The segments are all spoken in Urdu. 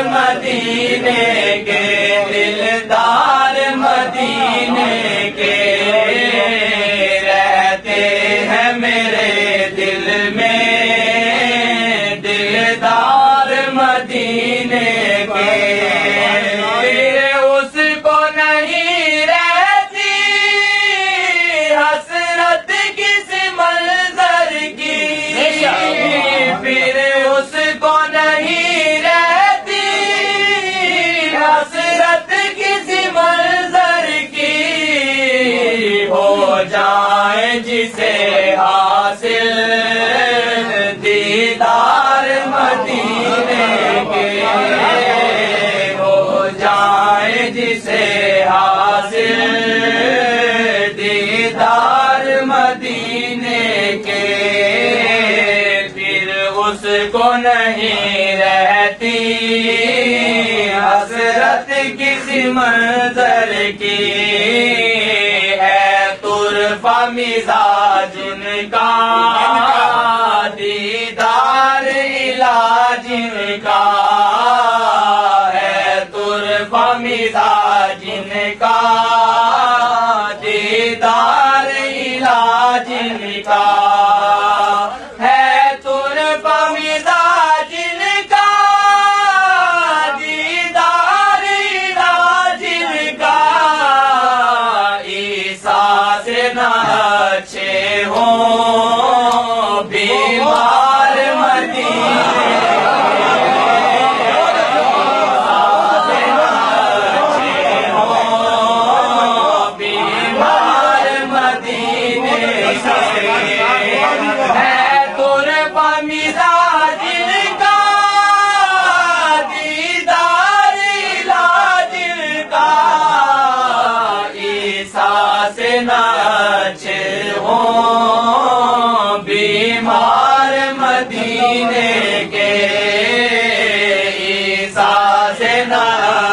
مدینے کے دلدار مدینے کے رہتے ہیں میرے دل میں دلدار مدینے کے اس کو نہیں رہتی حسرت کسی منظر کی پھر اس کو نہیں رہتی حسرت کسی منظر کی ہو جائے جسے حاصل دیدار مدینے کے ہو جائے جسے حاصل دیدار مدینے کے پھر اس کو نہیں رہتی حسرت کسی منظر کی ہے طرفہ مزاج ان کا دیدار علاج ان کا ہے طرفہ مزاج ان کا دیدار علاج ان کا ہے طرفہ مزاج ان کا دیدار علاج ان کا عیسیٰ سے نہ اچھے ہوں بیمار مدینے بیمار مدینے کے عیسیٰ سے نہ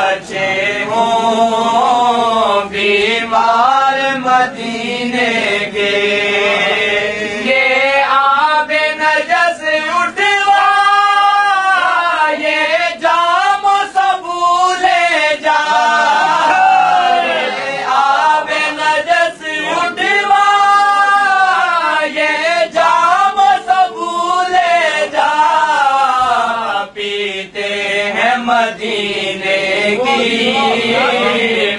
اچھے ہوں بیمار مدینے کے یہ آب نجس اٹھوا یہ جام سبولے جا آب نجس اٹھوا یہ جام سبولے جا پیتے ہیں مدینے کی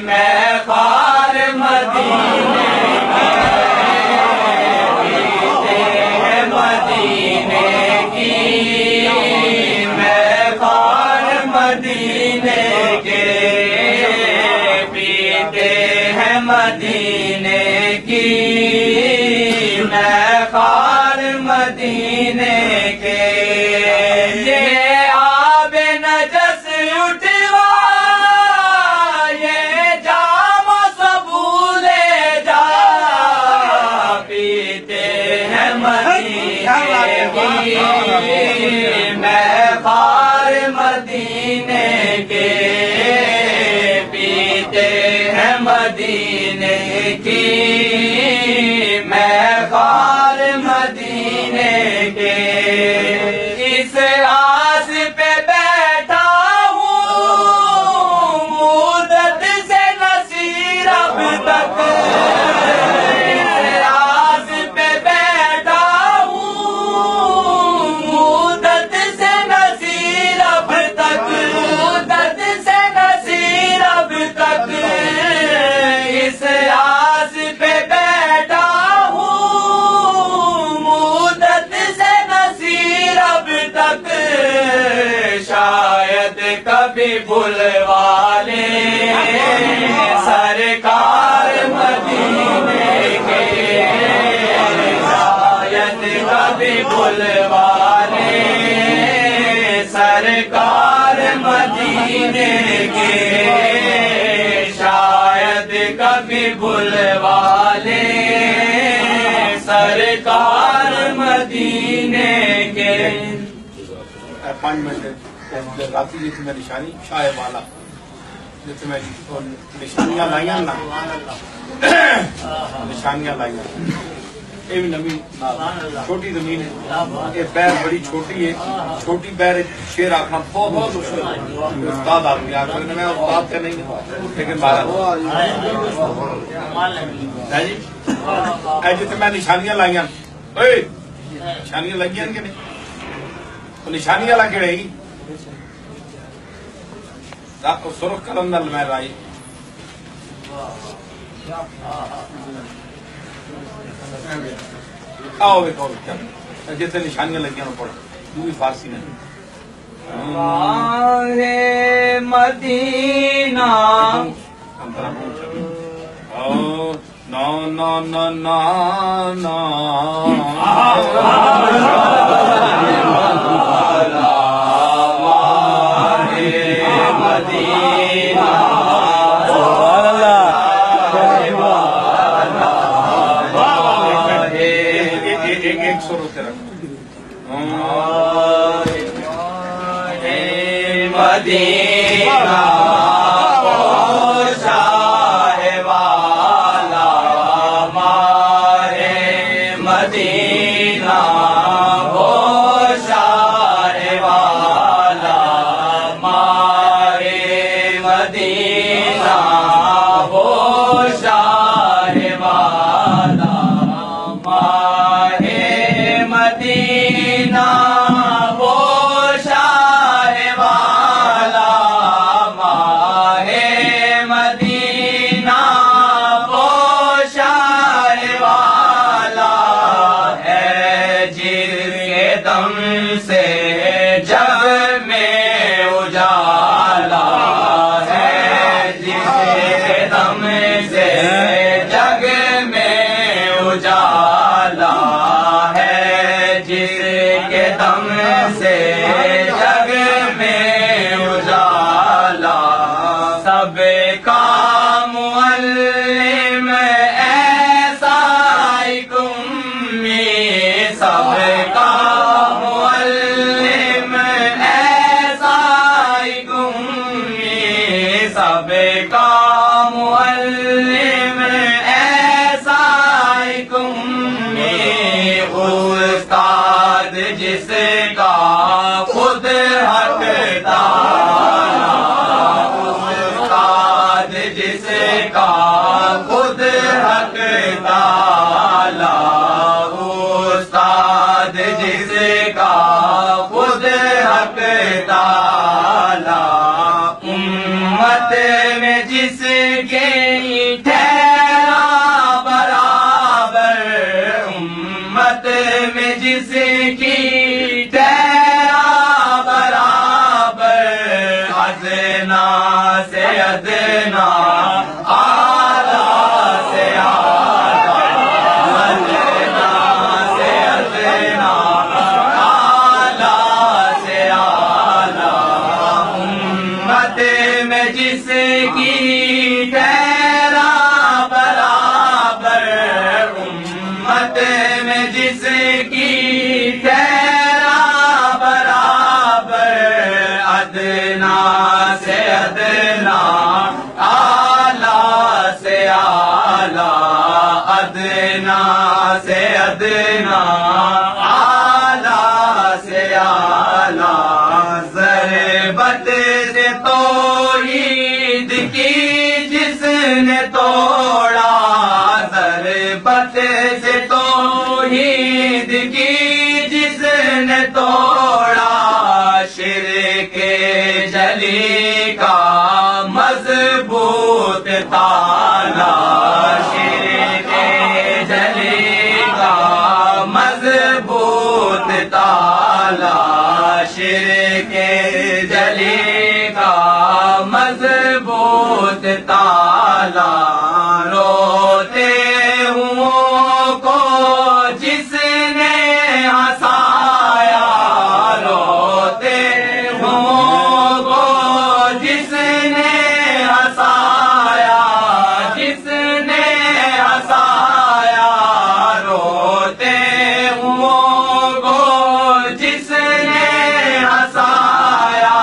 میں خار مدینے پیتے ہیں مدینے کی میں خار مدینے کے پیتے ہیں مدینے کی میں خار مدینے کے یہ آب نجس اٹھوا یہ جام سبولے جا پیتے ہیں مدینے کی میں خار مدینے کے پیتے ہیں مدینے کی میں خار مدینے کے اس آس پہ بیٹھا ہوں مدت سے نصیر اب تک اس آس پہ بیٹھا ہوں مدت سے نصیر اب تک مدت سے نصیر اب تک اس آس پہ بیٹھا ہوں مدت سے نصیر اب تک شاید کبھی بلوا لے سرکار مدینے کے شاید کبھی بلوا لے سرکار مدینے کے شاید کبھی بلوا لے سرکار مدینے کے 5 منٹ رات جی تھی میں نشانی شاہ والا جتنے میں نشانیاں لائیاں نا نشانیاں لائیاں یہ بھی نمی چھوٹی زمین ہے، یہ بیر بڑی چھوٹی ہے، چھوٹی بیر شیر آخنا بہت مشکل ہے، استاد آدمی آ سکتے میں استاد کا نہیں ہوں لیکن مارا ہے جی اے جتنے میں نشانیاں لائیاں نشانیاں لگی کہ نہیں تو نشانیاں لا کے رہے گی سرخ قلم نال میں لائی آؤ ویکھو جتنے نشانیاں لگی ہیں پڑھو تو بھی فارسی نہیں مدینہ نا نا نا نا نا ایک سو روتے رکھو مدینہ جس کا خود حقدار استاد جس کا خود حقدار استاد جس کا خود حقدار امت میں جس کے ٹھہرا برابر امت میں جس کی ٹھہرا برابر ادنا سے ادنا اعلیٰ سے اعلیٰ ادنا سے ادنا اعلیٰ سے اعلیٰ امت میں جس کی ٹھہرا برابر امت میں جس کی ٹھہرا برابر ادنا سے ادنا اعلیٰ سے اعلیٰ ادنا سے ادنا اعلیٰ سے اعلیٰ ضربت سے توحید کی جس نے توڑا ضربت سے توحید کی جس نے توڑا شرک جلی کا مضبوط تالا شرک جلی کا مضبوط تالا شرک جلی کا مضبوط تالا روتے ہوں کو جس نے ہنسایا روتے ہوں کو جس نے ہنسایا جس نے ہنسایا روتے ہوں کو جس نے ہنسایا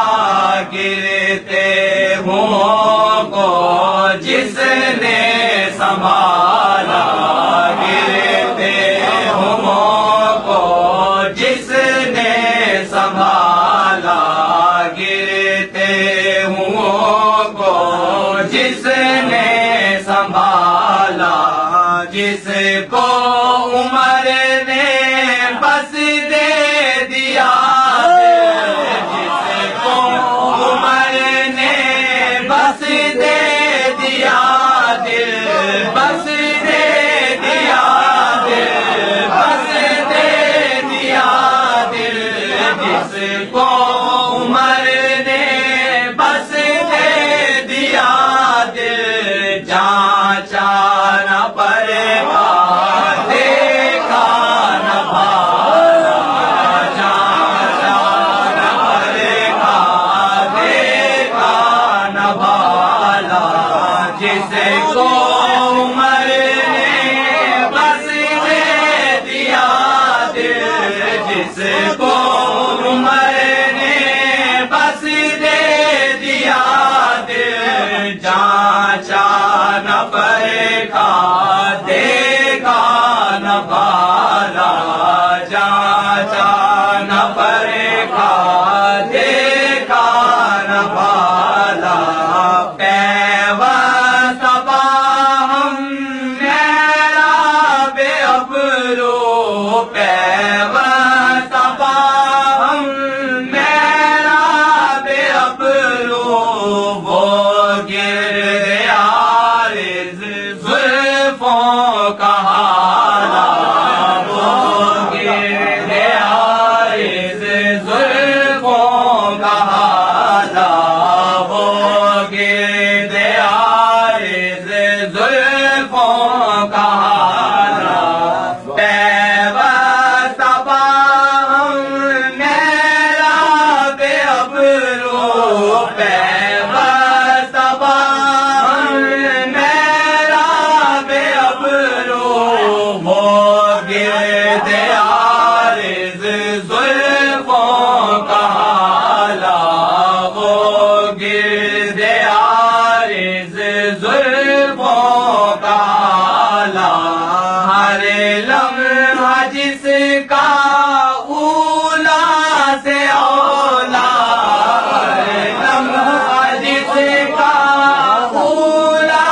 جسے کو عمر نے بس دے دیا دل، جس کو عمر نے بس دے دیا دل، جانچا نہ پرکھا دیکھا نہ بالا، جانچا نہ پرکھا دیکھا نہ بالا، پیوستہ ہم میرا بے ابرو، پیوستہ ہم میرا بے ابرو، وہ گرد عارض زلفوں کا حالا، وہ گرد عارض زلفوں کا حالا، وہ گرد عارض زلفوں کا حالا، پیوستہ ہم میرا بے ابرو، پیوستہ ہم میرا بے ابرو، وہ گرد عارض زلفوں کا حالا، وہ گرد عارض زلفوں کا حالا، ہر لمحہ جس کا اولا سے اولا، ہر لمحہ جس کا اولا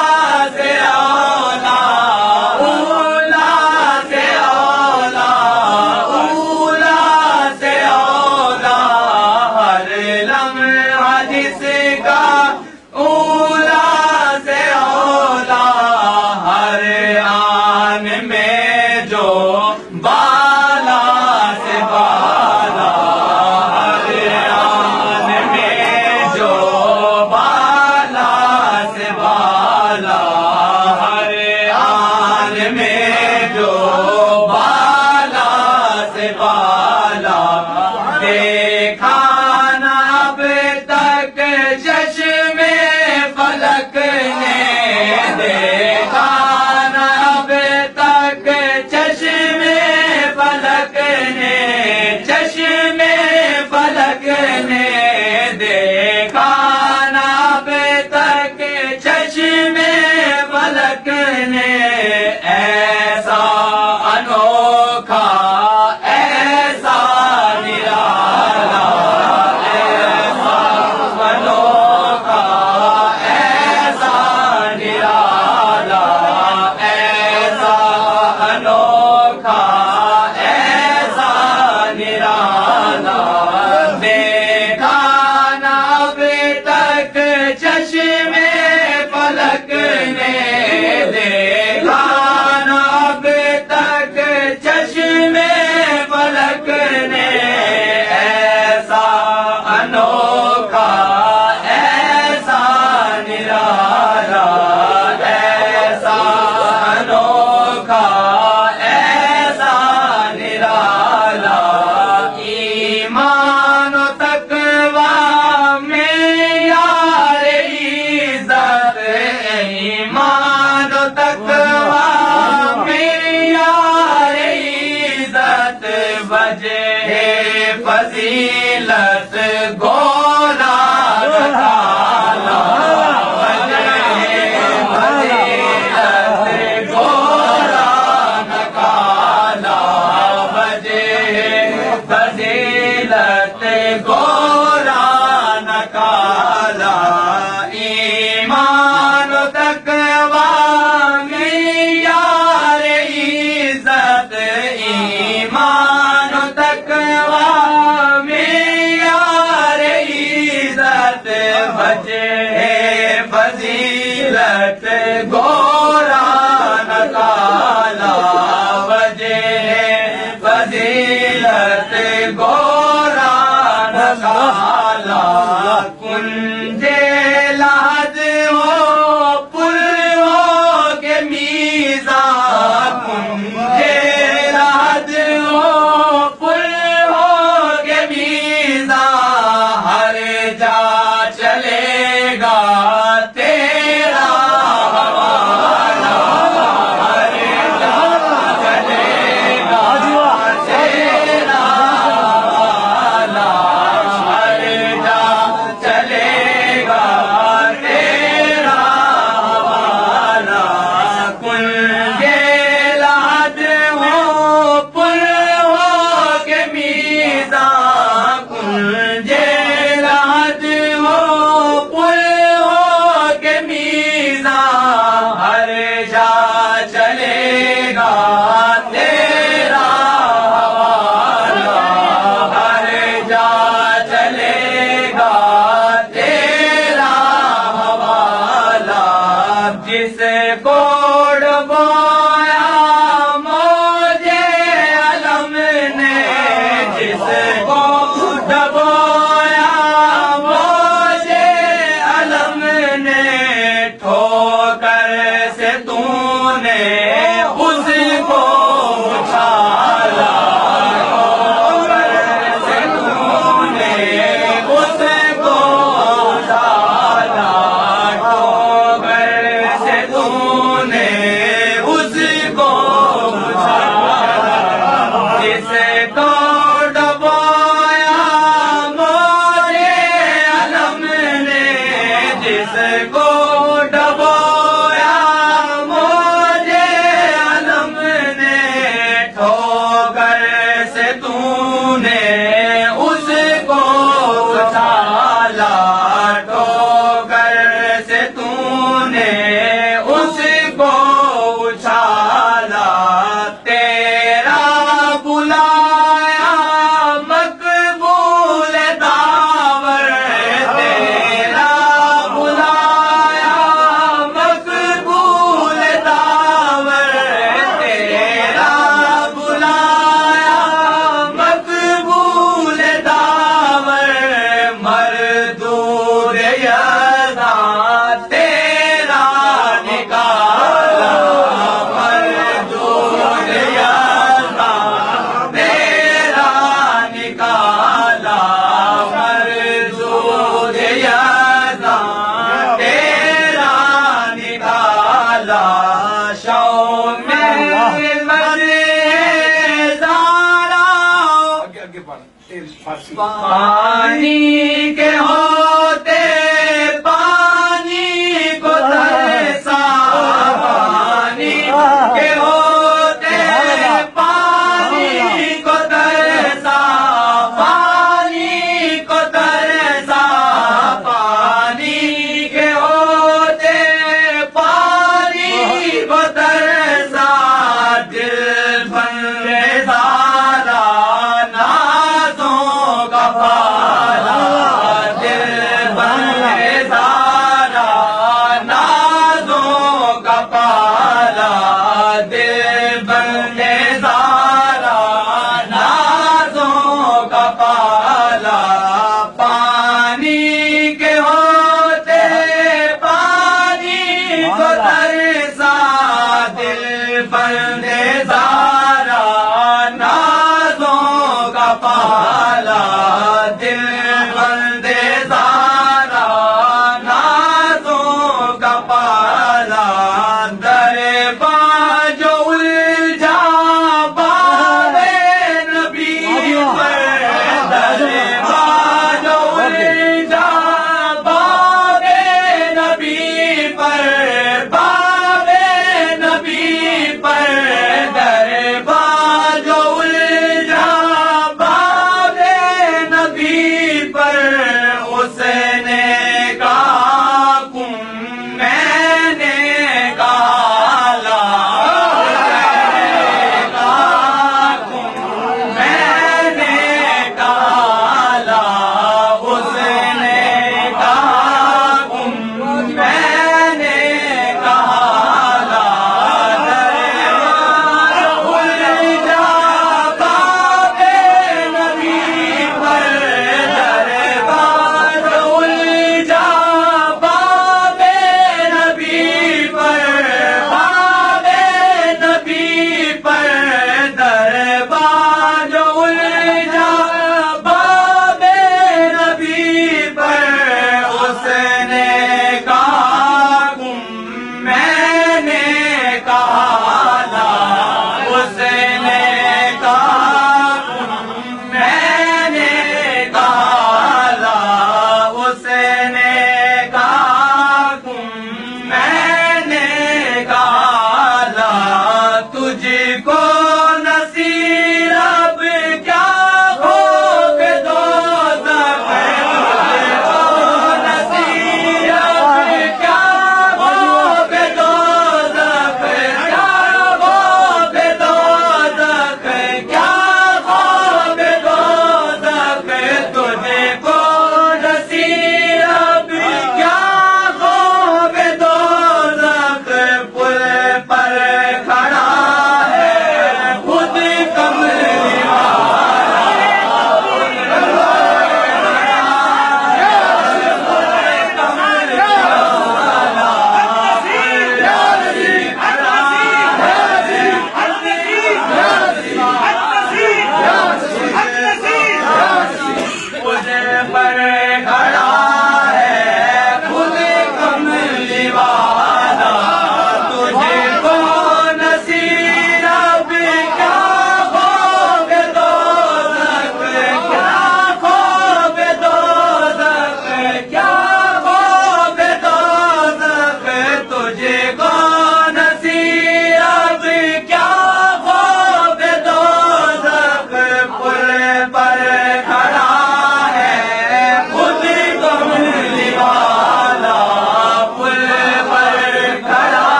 سے اولا، اولا سے اولا، اولا سے اولا، ہر لمحہ جس کا اولا سے اولا، ہر آن میں جو بالا سے بالا، ہر آن میں جو بالا سے بالا، ہر آن میں جو بالا سے بالا، دیکھا نہ اب تک چشم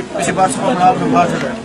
پیچھے باہر سے باہر چل رہا ہے.